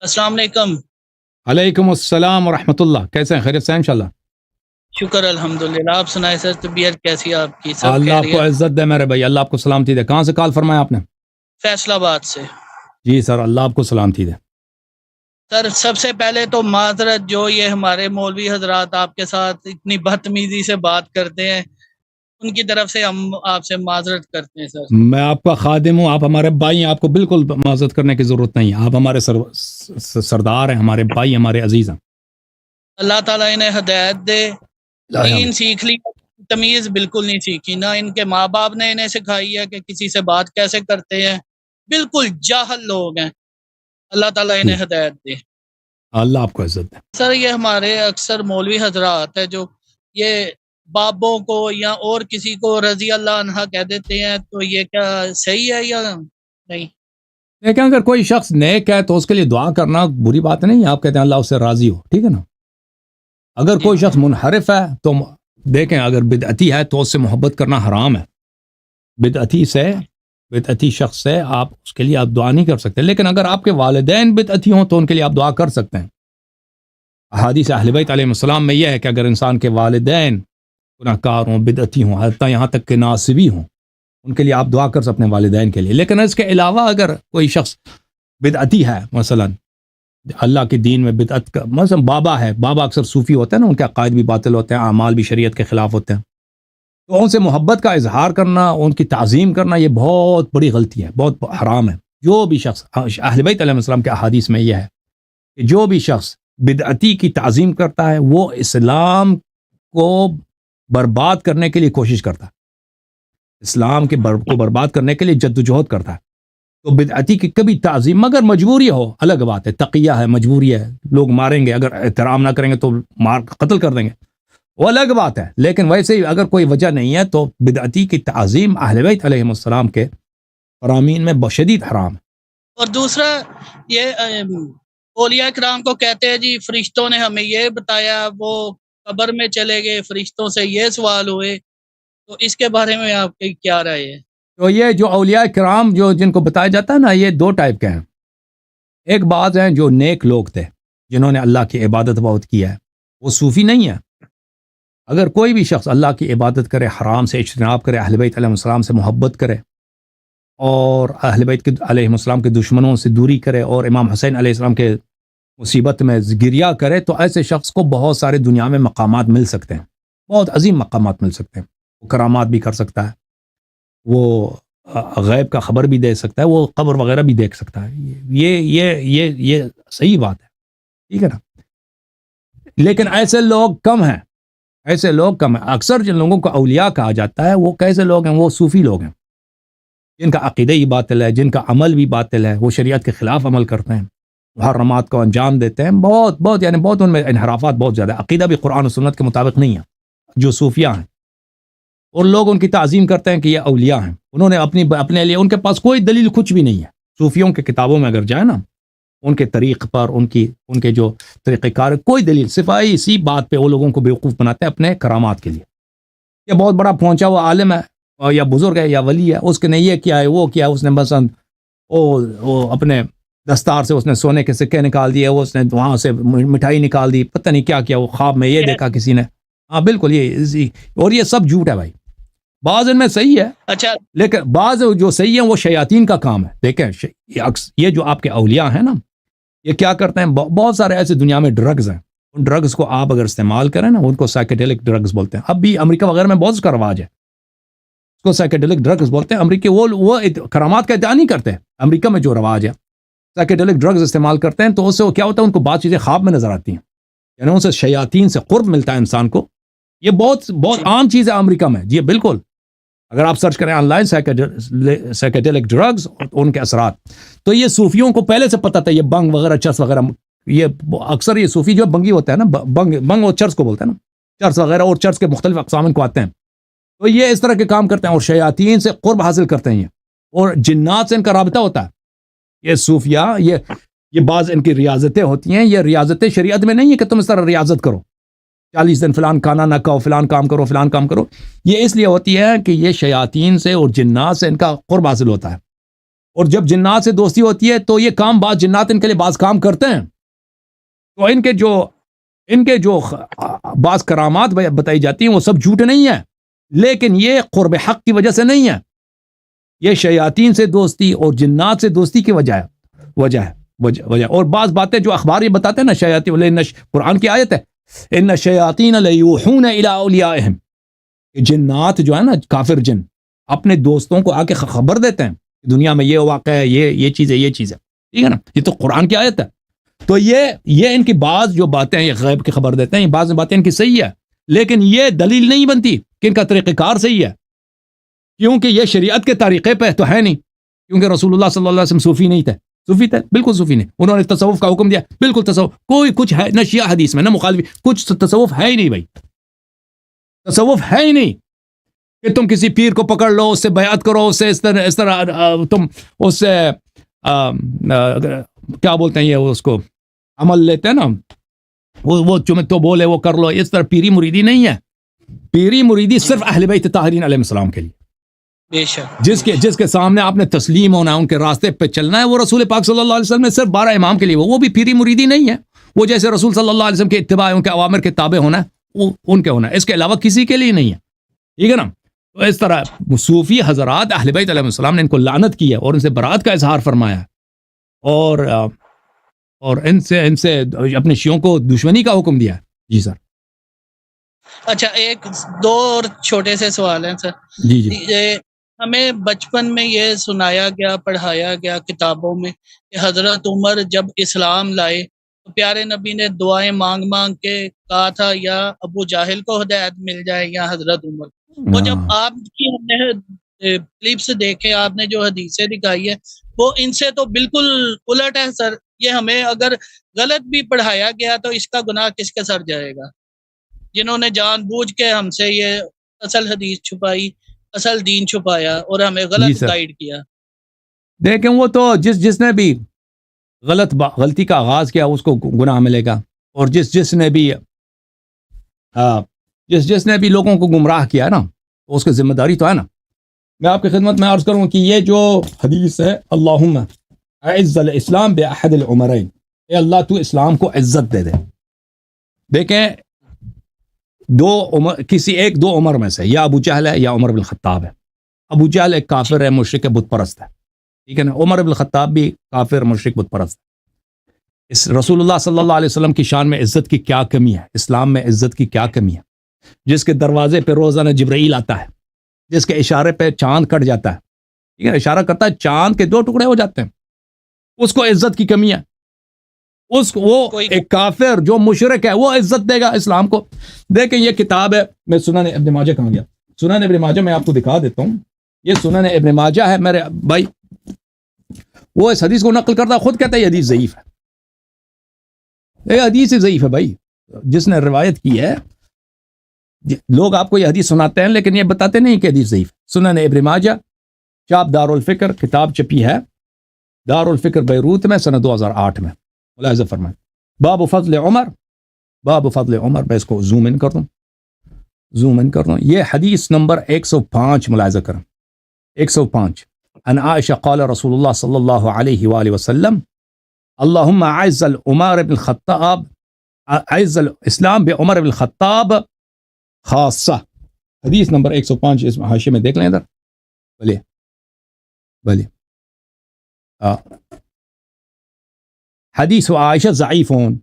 السلام علیکم۔ علیکم السلام ورحمۃ اللہ، کیسے ہیں؟ خیریت سے ہیں انشاءاللہ؟ شکر الحمدللہ، آپ سنائیں سر، طبیعت کیسی ہے آپ کی؟ سب اللہ آپ کو خیریت؟ عزت دے میرے بھائی، اللہ آپ کو سلامتی دے۔ کہاں سے کال فرمایا آپ نے؟ فیصل آباد سے۔ جی سر، اللہ آپ کو سلامتی دے۔ سر سب سے پہلے تو معذرت، جو یہ ہمارے مولوی حضرات آپ کے ساتھ اتنی بدتمیزی سے بات کرتے ہیں، ان کی طرف سے ہم آپ سے معذرت کرتے ہیں سر۔ میں آپ کا خادم ہوں، آپ ہمارے بھائی ہیں، آپ کو بالکل معذرت کرنے کی ضرورت نہیں ہے۔ آپ ہمارے سردار ہیں، ہمارے بھائی، ہمارے عزیز ہیں۔ اللہ تعالیٰ انہیں ہدایت دے، دین سیکھ لی، تمیز بالکل نہیں سیکھی، نہ ان کے ماں باپ نے انہیں سکھائی ہے کہ کسی سے بات کیسے کرتے ہیں، بالکل جاہل لوگ ہیں۔ اللہ تعالیٰ انہیں ہدایت دے۔ اللہ آپ کو عزت دے۔ سر یہ ہمارے اکثر مولوی حضرات ہیں جو یہ بابوں کو یا اور کسی کو رضی اللہ عنہ کہہ دیتے ہیں، تو یہ کیا صحیح ہے یا نہیں؟ لیکن اگر کوئی شخص نیک ہے تو اس کے لیے دعا کرنا بری بات نہیں ہے۔ آپ کہتے ہیں اللہ اس سے راضی ہو، ٹھیک ہے نا۔ اگر کوئی شخص منحرف ہے تو دیکھیں، اگر بدعتی ہے تو اس سے محبت کرنا حرام ہے۔ بدعتی شخص سے آپ اس کے لیے آپ دعا نہیں کر سکتے، لیکن اگر آپ کے والدین بدعتی ہوں تو ان کے لیے آپ دعا کر سکتے ہیں۔ احادیث اہل بیت علیہ السلام میں یہ ہے کہ اگر انسان کے والدین گناہ کار ہوں، بدعتی ہوں، حتیٰ یہاں تک کہ ناصبی ہوں، ان کے لیے آپ دعا کر سکتے ہیں والدین کے لیے۔ لیکن اس کے علاوہ اگر کوئی شخص بدعتی ہے، مثلا اللہ کے دین میں بدعت کا، مثلا بابا ہے، بابا اکثر صوفی ہوتے ہیں نا، ان کے عقائد بھی باطل ہوتے ہیں، اعمال بھی شریعت کے خلاف ہوتے ہیں، تو ان سے محبت کا اظہار کرنا، ان کی تعظیم کرنا، یہ بہت بڑی غلطی ہے، بہت حرام ہے۔ جو بھی شخص، اہل بیت علیہ السلام کے احادیث میں یہ ہے کہ جو بھی شخص بدعتی کی تعظیم کرتا ہے وہ اسلام کو برباد کرنے کے لیے کوشش کرتا ہے، اسلام کو برباد کرنے کے لیے جدوجہد کرتا ہے۔ تو بدعتی کی کبھی تعظیم، مگر مجبوری ہو، الگ بات ہے، تقیہ ہے، مجبوری ہے، لوگ ماریں گے، اگر احترام نہ کریں گے تو قتل کر دیں گے، وہ الگ بات ہے۔ لیکن ویسے ہی اگر کوئی وجہ نہیں ہے تو بدعتی کی تعظیم اہل بیت علیہ السلام کے فرامین میں شدید حرام ہے۔ اور دوسرا یہ اولیاء کرام کو کہتے ہیں جی فرشتوں نے ہمیں یہ بتایا، وہ قبر میں چلے گئے، فرشتوں سے یہ سوال ہوئے، تو اس کے بارے میں آپ کی کیا رائے ہے؟ تو یہ جو اولیاء کرام جن کو بتایا جاتا ہے نا، یہ دو ٹائپ کے ہیں۔ ایک بعض ہیں جو نیک لوگ تھے، جنہوں نے اللہ کی عبادت بہت کیا ہے، وہ صوفی نہیں ہے۔ اگر کوئی بھی شخص اللہ کی عبادت کرے، حرام سے اجتناب کرے، اہل بیت علیہ السلام سے محبت کرے، اور اہل بیت علیہ السلام کے دشمنوں سے دوری کرے، اور امام حسین علیہ السلام کے مصیبت میں گریہ کرے، تو ایسے شخص کو بہت سارے دنیا میں مقامات مل سکتے ہیں، بہت عظیم مقامات مل سکتے ہیں۔ وہ کرامات بھی کر سکتا ہے، وہ غیب کا خبر بھی دے سکتا ہے، وہ قبر وغیرہ بھی دیکھ سکتا ہے۔ یہ صحیح بات ہے، ٹھیک ہے نا۔ لیکن ایسے لوگ کم ہیں، اکثر جن لوگوں کو اولیاء کہا جاتا ہے وہ کیسے لوگ ہیں؟ وہ صوفی لوگ ہیں، جن کا عقیدہ ہی باطل ہے، جن کا عمل بھی باطل ہے، وہ شریعت کے خلاف عمل کرتے ہیں، محرمات کو انجام دیتے ہیں، بہت ان میں انحرافات بہت زیادہ، عقیدہ بھی قرآن و سنت کے مطابق نہیں ہے جو صوفیاء ہیں۔ اور لوگ ان کی تعظیم کرتے ہیں کہ یہ اولیاء ہیں، انہوں نے اپنے لیے، ان کے پاس کوئی دلیل کچھ بھی نہیں ہے۔ صوفیوں کے کتابوں میں اگر جائیں نا، ان کے طریق پر، ان کے جو طریقہ کار، کوئی دلیل، صرف اسی بات پہ وہ لوگوں کو بیوقوف بناتے ہیں اپنے کرامات کے لیے۔ یہ بہت بڑا پہنچا ہوا عالم ہے، یا بزرگ ہے، یا ولی ہے، اس نے یہ کیا ہے، وہ کیا ہے، اس نے مثلا وہ اپنے دستار سے اس نے سونے کے سکے نکال دیے، اس نے وہاں سے مٹھائی نکال دی، پتہ نہیں کیا کیا، وہ خواب میں یہ دیکھا کسی نے۔ ہاں بالکل، اور یہ سب جھوٹ ہے بھائی۔ بعض ان میں صحیح ہے، اچھا، لیکن بعض جو صحیح ہیں وہ شیاطین کا کام ہے۔ دیکھیں یہ جو آپ کے اولیاء ہیں نا، یہ کیا کرتے ہیں؟ بہت سارے ایسے دنیا میں ڈرگز ہیں، ان ڈرگز کو آپ اگر استعمال کریں نا، ان کو سائیکیڈیلک ڈرگز بولتے ہیں۔ اب بھی امریکہ وغیرہ میں بہت اس کا رواج ہے، اس کو سائیکیڈیلک ڈرگز بولتے ہیں۔ امریکی وہ کرامات کا ادعا نہیں کرتے، امریکہ میں جو رواج ہے، سائیکیڈیلک ڈرگز استعمال کرتے ہیں، تو اس سے کیا ہوتا ہے؟ ان کو بعض چیزیں خواب میں نظر آتی ہیں، یعنی ان سے شیاطین سے قرب ملتا ہے انسان کو۔ یہ بہت عام چیز ہے امریکہ میں، جی بالکل۔ اگر آپ سرچ کریں آن لائن سائیکیڈیلک ڈرگز اور ان کے اثرات، تو یہ صوفیوں کو پہلے سے پتہ تھا، یہ بنگ وغیرہ، چرس وغیرہ، یہ اکثر یہ صوفی جو بنگی ہوتا ہے نا، بنگ اور چرس کو بولتے ہیں نا، چرس وغیرہ، اور چرس کے مختلف اقسام کو آتے ہیں، تو یہ اس طرح کے کام کرتے ہیں اور شیاطین سے قرب حاصل کرتے ہیں، اور جنات سے ان کا رابطہ ہوتا ہے۔ یہ صوفیاء، یہ بعض ان کی ریاضتیں ہوتی ہیں، یہ ریاضتیں شریعت میں نہیں ہے کہ تم اس طرح ریاضت کرو، 40 دن فلان کھانا نہ کھاؤ، فلان کام کرو، فلان کام کرو۔ یہ اس لیے ہوتی ہے کہ یہ شیاطین سے اور جنات سے ان کا قرب حاصل ہوتا ہے، اور جب جنات سے دوستی ہوتی ہے تو یہ کام بعض جنات ان کے لیے بعض کام کرتے ہیں، تو ان کے جو بعض کرامات بتائی جاتی ہیں وہ سب جھوٹ نہیں ہے، لیکن یہ قرب حق کی وجہ سے نہیں ہے، یہ شیاطین سے دوستی اور جنات سے دوستی کی وجہ ہے۔ اور بعض باتیں جو اخبار یہ بتاتے ہیں نا، شیاطین، قرآن کی آیت ہے، ان الشیاطین لیوحون الی اولیائہم، جنات جو ہے نا، کافر جن اپنے دوستوں کو آ کے خبر دیتے ہیں دنیا میں یہ واقع ہے، یہ چیز ہے، یہ چیز ہے، ٹھیک ہے نا، یہ تو قرآن کی آیت ہے۔ تو یہ ان کی بعض جو باتیں یہ غیب کی خبر دیتے ہیں، یہ بعض باتیں ان کی صحیح ہے، لیکن یہ دلیل نہیں بنتی کہ ان کا طریقہ کار صحیح ہے، کیونکہ یہ شریعت کے طریقے پہ تو ہے نہیں، کیونکہ رسول اللہ صلی اللہ علیہ وسلم صوفی نہیں تھے، صوفی تھے، بالکل صوفی نہیں، انہوں نے تصوف کا حکم دیا، بالکل تصوف کوئی کچھ ہے نہ شیعہ حدیث میں نہ مخالفی، کچھ تصوف ہے ہی نہیں بھائی، تصوف ہے ہی نہیں کہ تم کسی پیر کو پکڑ لو، اس سے بیعت کرو، اس سے اس طرح تم اس سے کیا بولتے ہیں یہ اس کو عمل لیتے ہیں نا، وہ تمہیں تو بولے وہ کر لو، اس طرح پیری مریدی نہیں ہے، پیری مریدی صرف اہل بیت طاہرین علیہ السلام کے لیے، بے شک، جس کے سامنے آپ نے تسلیم ہونا ہے، ان کے راستے پہ چلنا ہے، وہ رسول پاک صلی اللہ علیہ وسلم نے صرف 12 امام کے لیے، وہ بھی پیری مریدی نہیں ہے، وہ جیسے رسول صلی اللہ علیہ وسلم کے اتباع، ان کے اوامر کے تابع ہونا ہے، وہ ان کے ہونا ہے، اس کے علاوہ کسی کے لیے نہیں ہے، ٹھیک ہے نا۔ تو اس طرح صوفی حضرات اہل بیت علیہ السلام نے ان کو لعنت کی ہے اور ان سے برات کا اظہار فرمایا ہے، اور ان سے اپنے شیعوں کو دشمنی کا حکم دیا ہے۔ جی سر۔ اچھا، ایک دو اور چھوٹے سے سوال ہیں سر۔ جی ہمیں بچپن میں یہ سنایا گیا، پڑھایا گیا کتابوں میں کہ حضرت عمر جب اسلام لائے تو پیارے نبی نے دعائیں مانگ مانگ کے کہا تھا یا ابو جاہل کو ہدایت مل جائے یا حضرت عمر۔ وہ جب آپ کی ہم نے کلپس دیکھے، آپ نے جو حدیثیں دکھائی ہے، وہ ان سے تو بالکل الٹ ہے سر۔ یہ ہمیں اگر غلط بھی پڑھایا گیا تو اس کا گناہ کس کے سر جائے گا؟ جنہوں نے جان بوجھ کے ہم سے یہ اصل حدیث چھپائی، اصل دین چھپایا اور ہمیں غلط گائیڈ کیا۔ دیکھیں، وہ تو جس نے بھی غلطی کا آغاز کیا اس کو گناہ ملے گا، اور جس نے بھی لوگوں کو گمراہ کیا نا، تو اس کی ذمہ داری تو ہے نا۔ میں آپ کی خدمت میں عرض کروں کہ یہ جو حدیث ہے، اللہم اعز الاسلام باحد العمرین، اے اللہ تو اسلام کو عزت دے دے۔ دیکھیں، دو عمر میں سے یا ابو جہل ہے یا عمر بن الخطاب ہے۔ ابو جہل ایک کافر ہے، مشرک ہے، بت پرست ہے، ٹھیک ہے نا۔ عمر بن الخطاب بھی کافر، مشرک، بت پرست ہے۔ اس رسول اللہ صلی اللہ علیہ وسلم کی شان میں عزت کی کیا کمی ہے؟ اسلام میں عزت کی کیا کمی ہے؟ جس کے دروازے پہ روزانہ جبرائیل آتا ہے، جس کے اشارے پہ چاند کٹ جاتا ہے، ٹھیک ہے، اشارہ کرتا ہے چاند کے 2 ٹکڑے ہو جاتے ہیں، اس کو عزت کی کمی ہے؟ وہ ایک کافر جو مشرک ہے وہ عزت دے گا اسلام کو؟ دیکھیں، یہ کتاب ہے، میں سنن ابن ماجہ کہاں گیا، سنن ابن ماجہ میں آپ کو دکھا دیتا ہوں، یہ سنن ابن ماجہ ہے میرے بھائی۔ وہ اس حدیث کو نقل کرتا ہے، خود کہتا ہے یہ حدیث ضعیف ہے، یہ حدیث ضعیف ہے بھائی۔ جس نے روایت کی ہے، لوگ آپ کو یہ حدیث سناتے ہیں لیکن یہ بتاتے نہیں کہ حدیث ضعیف۔ سنن ابن ماجہ، چاپ دار الفکر، کتاب چھپی ہے دار الفکر بیروت میں سنہ 2008 میں، ملاحظہ فرمائیں۔ باب فضل عمر، باب فضل عمر، میں اس کو زوم ان کر دوں، یہ حدیث نمبر 105 ملاحظہ کریں، 105۔ ان عائشہ قال رسول اللہ صلی اللہ علیہ وآلہ وسلم اللہم اعز العمر بن الخطاب، اعز الاسلام بعمر بن الخطاب خاصہ۔ حدیث نمبر 105 اس حاشیے میں دیکھ لیں ادھر، بھلے حدیث عائشہ ضعیفون،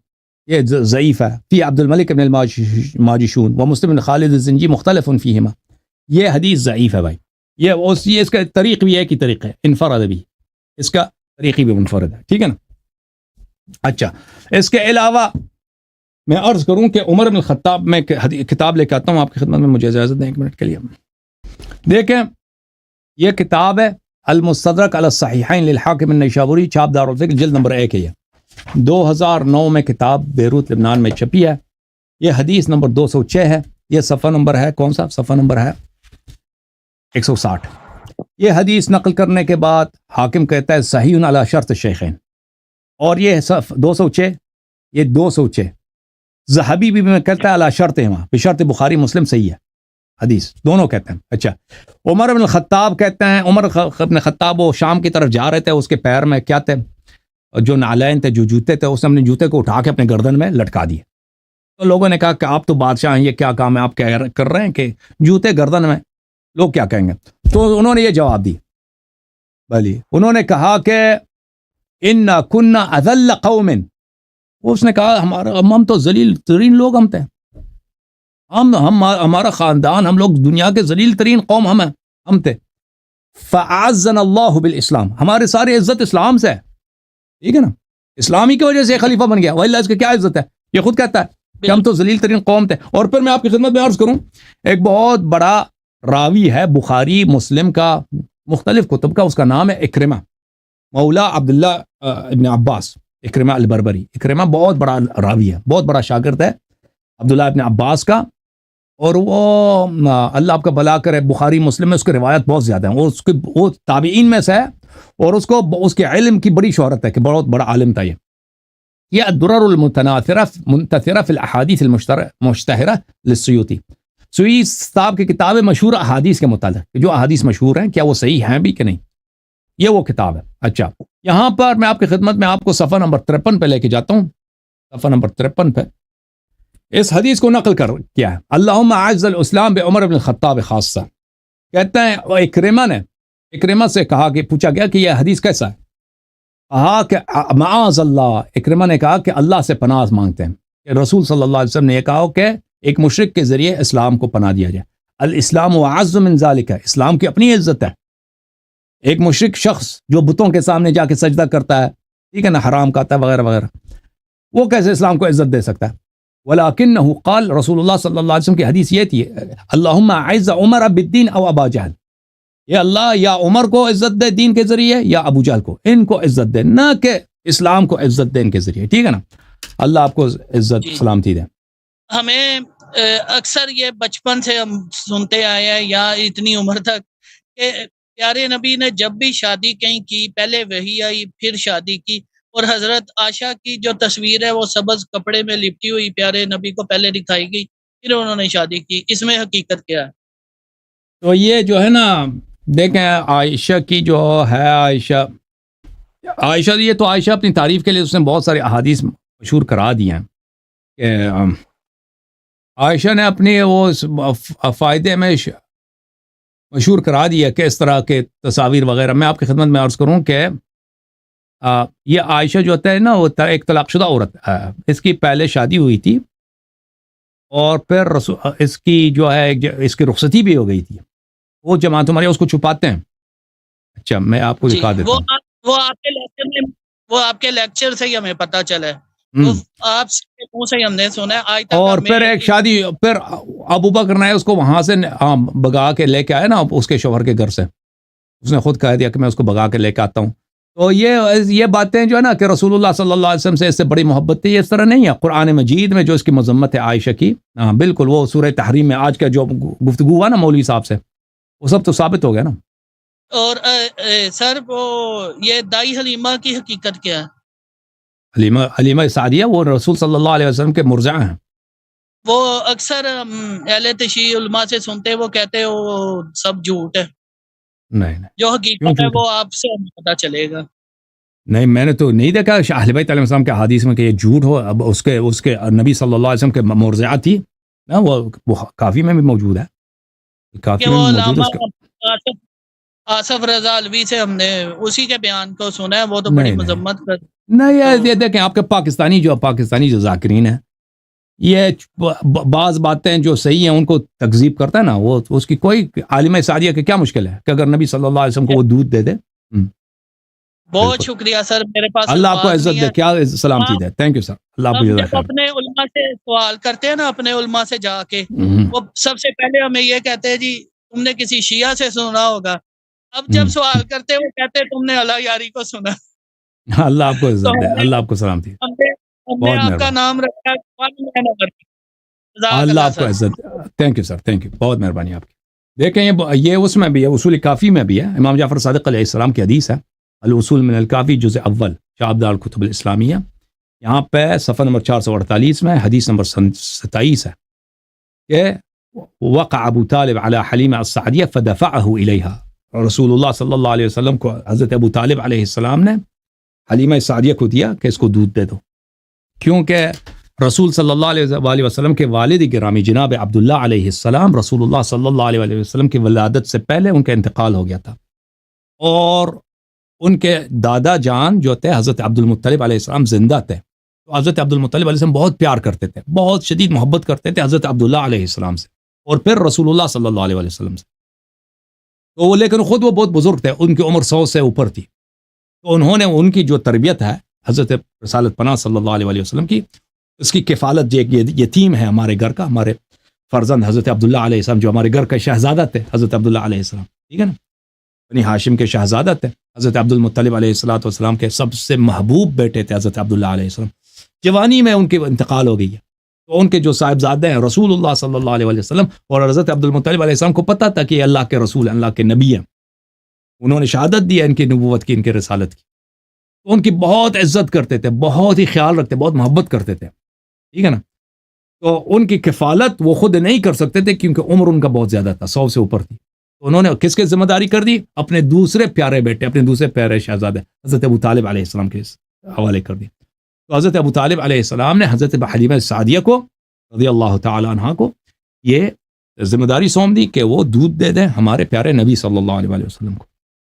یہ ضعیف ہے، فی عبد الملک بن الماجشون و مسلم بن خالد الزنجی مختلف فیہما، یہ حدیث ضعیف ہے بھائی۔ یہ اس کا طریق بھی ایک ہی طریقہ ہے، انفرد بھی، اس کا طریقی بھی منفرد ہے، ٹھیک ہے نا۔ اچھا، اس کے علاوہ میں عرض کروں کہ عمر بن الخطاب میں کتاب لے کے آتا ہوں آپ کی خدمت میں، مجھے اجازت دیں 1 منٹ کے لیے۔ دیکھیں، یہ کتاب ہے المستدرک علی الصحیحین للحاکم النیسابوری، چاپ دار الفکر، جلد نمبر 1 ہے، یہ 2009 میں کتاب بیروت لبنان میں چھپی ہے۔ یہ حدیث نمبر 206 ہے، یہ صفحہ نمبر ہے، کون سا صفحہ نمبر ہے؟ 160۔ یہ حدیث نقل کرنے کے بعد حاکم کہتا ہے صحیح علی شرط الشیخین، اور یہ 206، یہ 206 ذہبی بھی میں کہتا ہے علی شرط ہے، وہاں بشرط بخاری مسلم صحیح ہے، حدیث دونوں کہتے ہیں. اچھا عمر بن الخطاب کہتے ہیں, عمر بن الخطاب وہ شام کی طرف جا رہے تھے, اس کے پیر میں کیا تھے, جو نالین تھے, جو جوتے تھے, اس نے اپنے جوتے کو اٹھا کے اپنے گردن میں لٹکا دیے. تو لوگوں نے کہا کہ آپ تو بادشاہ ہیں, یہ کیا کام ہے آپ کیا کر رہے ہیں کہ جوتے گردن میں, لوگ کیا کہیں گے. تو انہوں نے یہ جواب دی, بلی انہوں نے کہا کہ ان کنا اذل قوم, اس نے کہا ہم تو ذلیل ترین لوگ ہم تھے, ہمارا خاندان, ہم لوگ دنیا کے ذلیل ترین قوم ہم تھے. فاعزنا اللہ بالاسلام, ہمارے سارے عزت اسلام سے ہے, ٹھیک ہے نا, اسلامی کی وجہ سے خلیفہ بن گیا, واللہ اس کی کیا عزت ہے, یہ خود کہتا ہے کہ ہم تو ذلیل ترین قوم تھے. اور پھر میں آپ کی خدمت میں عرض کروں, ایک بہت بڑا راوی ہے بخاری مسلم کا, مختلف کتب کا, اس کا نام ہے اکرمہ مولا عبداللہ ابن عباس, اکرمہ البربری. اکرمہ بہت بڑا راوی ہے, بہت بڑا شاگرد ہے عبداللہ ابن عباس کا, اور وہ اللہ آپ کا بھلا کرے, بخاری مسلم میں اس کی روایت بہت زیادہ ہیں, وہ تابعین میں سے ہے, اور اس کے علم کی بڑی شہرت ہے کہ بہت بڑا عالم تھا. یہ الدرر المنتثرہ فی الاحادیث المشتہرہ للسیوطی, سیوطی صاحب کی کتاب مشہور احادیث کے متعلق, جو احادیث مشہور ہیں کیا وہ صحیح ہیں بھی کہ نہیں, یہ وہ کتاب ہے. اچھا یہاں پر میں آپ کی خدمت میں آپ کو صفحہ نمبر 53 پہ لے کے جاتا ہوں. صفحہ نمبر 53 پہ اس حدیث کو نقل کیا ہے, اللہم اعز الاسلام بعمر بن الخطاب خاصہ. کہتے ہیں اکرمہ سے کہا کہ پوچھا گیا کہ یہ حدیث کیسا ہے, کہا کہ معاذ اللہ, اکرمہ نے کہا کہ اللہ سے پناہ مانگتے ہیں کہ رسول صلی اللہ علیہ وسلم نے یہ کہا کہ ایک مشرک کے ذریعے اسلام کو پناہ دیا جائے. الاسلام اعز من ذالک, اسلام کی اپنی عزت ہے. ایک مشرک شخص جو بتوں کے سامنے جا کے سجدہ کرتا ہے, ٹھیک ہے نا, حرام کھاتا ہے وغیرہ وغیرہ, وہ کیسے اسلام کو عزت دے سکتا ہے. ولیکنہ قال, رسول اللہ صلی اللہ علیہ وسلم کی حدیث یہ تھی, اللہم اعز عمر بالدین او ابا جہل, یہ اللہ یا عمر کو عزت دے دین کے ذریعے یا ابو جہل کو, ان کو عزت دے, نہ کہ اسلام کو عزت دے ان کے ذریعے, ٹھیک ہے نا. اللہ آپ کو عزت سلامتی دے. ہمیں اکثر یہ بچپن سے ہم سنتے آئے ہیں یا اتنی عمر تک کہ پیارے نبی نے جب بھی شادی کہیں کی, پہلے وحی آئی پھر شادی کی, اور حضرت عائشہ کی جو تصویر ہے وہ سبز کپڑے میں لپٹی ہوئی پیارے نبی کو پہلے دکھائی گئی, پھر انہوں نے شادی کی. اس میں حقیقت کیا ہے؟ تو یہ جو ہے نا, دیکھیں عائشہ کی جو ہے, عائشہ یہ تو عائشہ اپنی تعریف کے لیے اس نے بہت سارے احادیث مشہور کرا دی ہیں کہ عائشہ نے اپنی وہ فائدے میں مشہور کرا دیا کہ اس طرح کے تصاویر وغیرہ. میں آپ کی خدمت میں عرض کروں کہ یہ عائشہ جو ہوتا ہے نا, وہ ایک طلاق شدہ عورت ہے, اس کی پہلے شادی ہوئی تھی اور پھر اس کی جو ہے اس کی رخصتی بھی ہو گئی تھی. وہ جماعت ہمارے اس کو چھپاتے ہیں. اچھا میں آپ کو دکھا دیتا ہوں, وہ آپ کے لیکچر سے ہی ہمیں پتہ چلا ہے, آپ سے منہ سے ہم نے سنا ہے آج تک. اور پھر ایک شادی, پھر ابو بکر نے اس کو وہاں سے بگا کے لے کے آیا نا اس کے شوہر کے گھر سے, اس نے خود کہہ دیا کہ میں اس کو بگا کے لے کے آتا ہوں. تو یہ باتیں جو ہے نا کہ رسول اللہ صلی اللہ علیہ وسلم سے اس سے بڑی محبت تھی, یہ اس طرح نہیں ہے. قرآن مجید میں جو اس کی مذمت ہے عائشہ کی, ہاں بالکل, وہ سورہ تحریم میں آج کا جو گفتگو ہوا نا مولوی صاحب سے, وہ سب تو ثابت ہو گیا نا. اور سر وہ یہ دائی حلیمہ کی حقیقت کیا ہے؟ حلیمہ سعدیہ وہ رسول صلی اللہ علیہ وسلم کے مرضع ہیں. وہ اکثر اہل تشیع علماء سے سنتے, وہ کہتے ہیں وہ سب جھوٹ ہے. نہیں جو حقیقت ہے وہ آپ سے پتہ چلے گا. نہیں, میں نے تو نہیں دیکھا اہل بیت علیہ السلام کے حدیث میں کہ یہ جھوٹ ہو. اب اس کے نبی صلی اللہ علیہ وسلم کے مرضعات تھی نا, وہ کافی میں بھی موجود ہے. کافی میں موجود آصف رضا علوی سے ہم نے اسی کے بیان کو سنا ہے, وہ تو بڑی مذمت کر. نہیں یہ دیکھیں آپ کے پاکستانی جو ذاکرین ہیں, یہ بعض باتیں جو صحیح ہیں ان کو تکذیب کرتا ہے نا, وہ اس کی کوئی عالمہ سعدیہ کی کیا مشکل ہے کہ اگر نبی صلی اللہ علیہ وسلم کو وہ دودھ دے دے. بہت شکریہ سر, میرے پاس اللہ آپ کو عزت دے, کیا سلامتی دے. تھینک یو سر, اللہ آپ کو جزاک خیر. اپنے علماء سے سوال کرتے ہیں نا, اپنے علماء سے جا کے, وہ سب سے پہلے ہمیں یہ کہتے ہیں جی تم نے کسی شیعہ سے سنا ہوگا. اب جب سوال کرتے ہیں وہ کہتے ہیں تم نے اللہ یاری کو سنا. اللہ آپ کو عزت دے, اللہ آپ کو سلامتی. ہم نے آپ کا نام رکھا, اللہ آپ کو عزت. Thank you sir, thank you, بہت مہربانی آپ کی. دیکھیں یہ اس میں بھی ہے, اصول کافی میں بھی ہے. امام جعفر صادق علیہ السلام کی حدیث ہے, الاصول من الکافی جزء اول, شعب دار الکتب الاسلامیہ. یہاں پہ صفحہ نمبر 448 میں حدیث نمبر 27 ہے کہ وقع ابو طالب على حلیمہ السعدیہ فدفعہ الیہا، رسول اللہ صلی اللہ علیہ وسلم کو حضرت ابو طالب علیہ السلام نے حلیمہ سعدیہ کو دیا کہ اس کو دودھ دے دو، کیونکہ رسول صلی اللہ علیہ وسلم کے والد گرامی جناب عبداللہ علیہ السلام رسول اللہ صلی اللہ علیہ وسلم کی ولادت سے پہلے ان کا انتقال ہو گیا تھا، اور ان کے دادا جان جو تھے حضرت عبد المطلب علیہ السلام زندہ تھے، تو حضرت عبد المطلب علیہ السلام بہت پیار کرتے تھے، بہت شدید محبت کرتے تھے حضرت عبداللہ علیہ السلام سے، اور پھر رسول اللہ صلی اللہ علیہ وسلم سے، تو وہ لیکن خود وہ بہت بزرگ تھے، ان کی عمر 100 سے اوپر تھی، تو انہوں نے ان کی جو تربیت ہے حضرت رسالت پناہ صلی اللہ علیہ وسلم کی، اس کی کفالت جو ایک یتیم ہے ہمارے گھر کا، ہمارے فرزند حضرت عبداللہ علیہ السلام جو ہمارے گھر کا شہزادہ تھے، حضرت عبداللہ علیہ السلام، ٹھیک ہے نا، بنی ہاشم کے شہزادہ تھے، حضرت عبد المطلب علیہ السلام کے سب سے محبوب بیٹے تھے حضرت عبداللہ علیہ السلام، جوانی میں ان کی انتقال ہو گئی ہے، تو ان کے جو صاحبزادے ہیں رسول اللہ صلی اللہ علیہ وسلم اور حضرت عبد المطلب علیہ السلام کو پتہ تھا کہ یہ اللہ کے رسول، اللہ کے نبی ہیں، انہوں نے شہادت دی ہے ان کی نبوت کی، ان کے رسالت کی، تو ان کی بہت عزت کرتے تھے، بہت ہی خیال رکھتے، بہت محبت کرتے تھے، ٹھیک ہے نا، تو ان کی کفالت وہ خود نہیں کر سکتے تھے کیونکہ عمر ان کا بہت زیادہ تھا، 100 سے اوپر تھی، تو انہوں نے کس کے ذمہ داری کر دی؟ اپنے دوسرے پیارے بیٹے، اپنے دوسرے پیارے شہزادے حضرت ابو طالب علیہ السلام کے حوالے کر دی، تو حضرت ابو طالب علیہ السلام نے حضرت حلیمہ سعدیہ کو رضی اللہ تعالی عنہ کو یہ ذمہ داری سونپ دی کہ وہ دودھ دے دیں ہمارے پیارے نبی صلی اللہ علیہ وسلم کو،